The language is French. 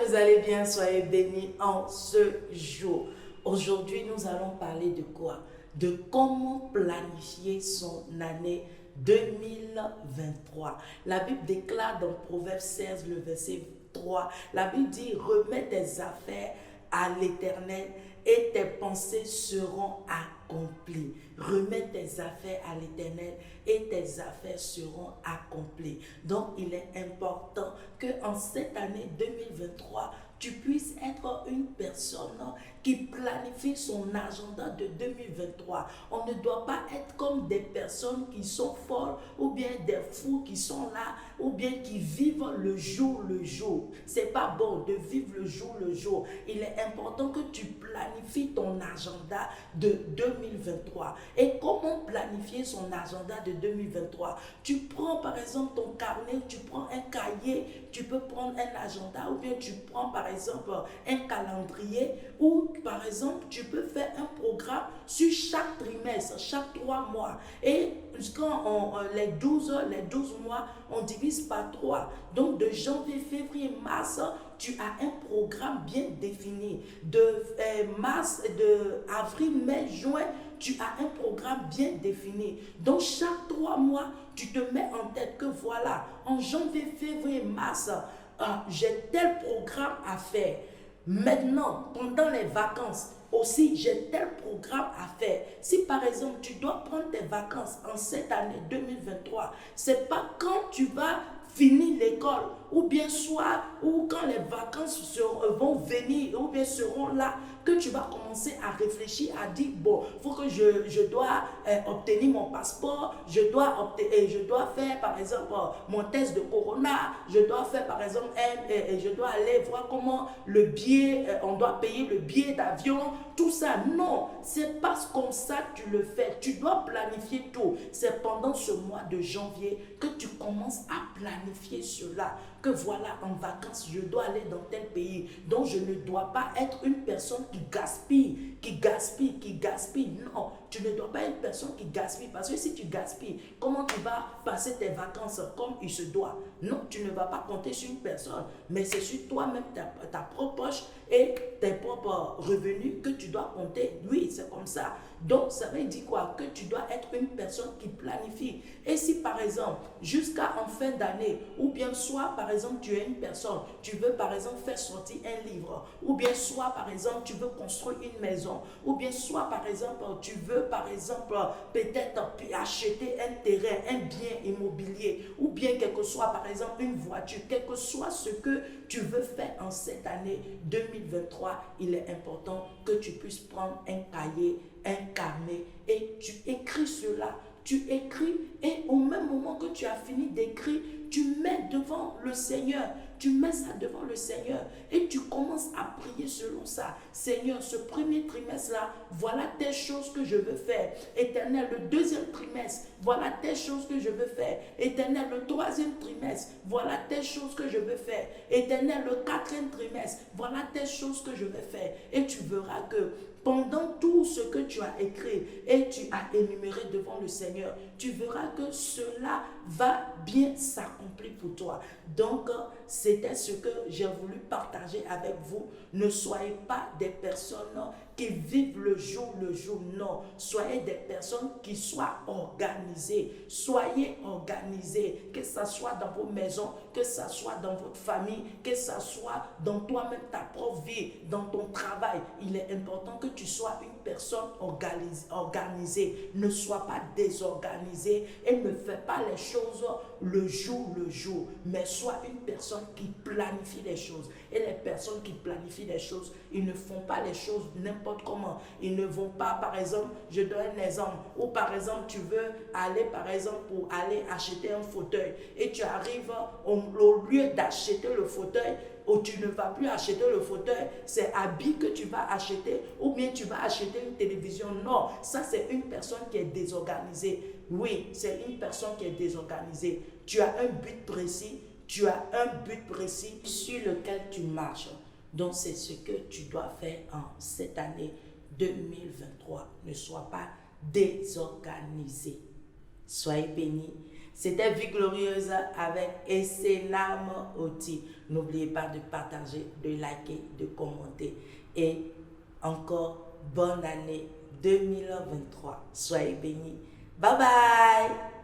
vous allez bien, soyez bénis en ce jour. Aujourd'hui, nous allons parler de quoi? De comment planifier son année 2023. La Bible déclare dans Proverbe 16, le verset 3, la Bible dit: remets tes affaires à l'Éternel et tes pensées seront accomplies. Remets tes affaires à l'Éternel et tes affaires seront accomplies. Donc, il est important qu'en cette année 2023, tu puisses être une personne qui planifie son agenda de 2023. On ne doit pas être comme des personnes qui sont folles ou bien des fous qui sont là ou bien qui vivent le jour le jour. C'est pas bon de vivre le jour. Il est important que tu planifies ton agenda de 2023. Et comment planifier son agenda de 2023? Tu prends par exemple ton carnet, tu prends un cahier, tu peux prendre un agenda ou bien tu prends par exemple un calendrier ou par exemple tu peux faire un programme sur chaque trimestre, chaque 3 mois. Et quand les 12 mois, on divise par 3. Donc de janvier, février, mars, tu as un programme bien défini. De avril, mai, juin, tu as un programme bien défini. Donc chaque 3 mois, tu te mets en tête que voilà, en janvier, février, mars, j'ai tel programme à faire. Maintenant, pendant les vacances, aussi, j'ai tel programme à faire. Si par exemple, tu dois prendre tes vacances en cette année 2023, c'est pas quand tu vas finir l'école, ou bien soit, ou quand les vacances vont venir, ou bien seront là, que tu vas commencer à réfléchir, à dire, bon, il faut que je dois obtenir mon passeport, je dois faire, par exemple, mon test de corona, je dois faire, par exemple, je dois aller voir comment le billet, on doit payer le billet d'avion, tout ça. Non, c'est pas comme ça que tu le fais. Tu dois planifier tout. C'est pendant ce mois de janvier que tu commences à planifier cela. Que voilà, en vacances, je dois aller dans tel pays. Donc, je ne dois pas être une personne qui gaspille. Non, tu ne dois pas être une personne qui gaspille. Parce que si tu gaspilles, comment tu vas passer tes vacances comme il se doit? Non, tu ne vas pas compter sur une personne. Mais c'est sur toi-même, ta propre poche et tes propres revenus que tu dois compter. Oui, c'est comme ça. Donc, ça veut dire quoi? Que tu dois être une personne qui planifie. Et si, par exemple, jusqu'à en fin d'année, ou bien soit, par exemple, tu es une personne, tu veux, par exemple, faire sortir un livre, ou bien soit, par exemple, tu veux construire une maison, ou bien soit, par exemple, tu veux, par exemple, peut-être acheter un terrain, un bien immobilier, ou bien, quel que soit, par exemple, une voiture, quel que soit ce que tu veux faire en cette année 2023, il est important que tu puisses prendre un cahier, un carnet et tu écris cela. Tu écris et au même moment que tu as fini d'écrire, tu mets devant le Seigneur. Tu mets ça devant le Seigneur et tu commences à prier selon ça. Seigneur, ce premier trimestre-là, voilà telle chose que je veux faire. Éternel, le deuxième trimestre, voilà telle chose que je veux faire. Éternel, le troisième trimestre, voilà telle chose que je veux faire. Éternel, le quatrième trimestre, voilà telle chose que je veux faire. Et tu verras que pendant tout ce que tu as écrit et tu as énuméré devant le Seigneur, tu verras que cela va bien s'accomplir pour toi. Donc, c'était ce que j'ai voulu partager avec vous. Ne soyez pas des personnes qui vivent le jour, non. Soyez des personnes qui soient organisées. Soyez organisés, que ce soit dans vos maisons, que ce soit dans votre famille, que ce soit dans toi-même, ta propre vie, dans ton travail. Il est important que tu sois une personne organisée. Ne sois pas désorganisée et ne fais pas les choses le jour, mais sois une personne qui planifie les choses. Et les personnes qui planifient les choses, ils ne font pas les choses n'importe comment. Ils ne vont pas, par exemple, je donne un exemple, ou par exemple, tu veux aller, par exemple, pour aller acheter un fauteuil, et tu arrives au lieu d'acheter le fauteuil, ou tu ne vas plus acheter le fauteuil, c'est habit que tu vas acheter, ou bien tu vas acheter une télévision. Non, ça c'est une personne qui est désorganisée. Oui, c'est une personne qui est désorganisée. Tu as un but précis, sur lequel tu marches. Donc c'est ce que tu dois faire en cette année 2023. Ne sois pas désorganisé. Soyez bénis. C'était Vie Glorieuse avec Essenam Oti. N'oubliez pas de partager, de liker, de commenter. Et encore bonne année 2023. Soyez bénis. Bye bye.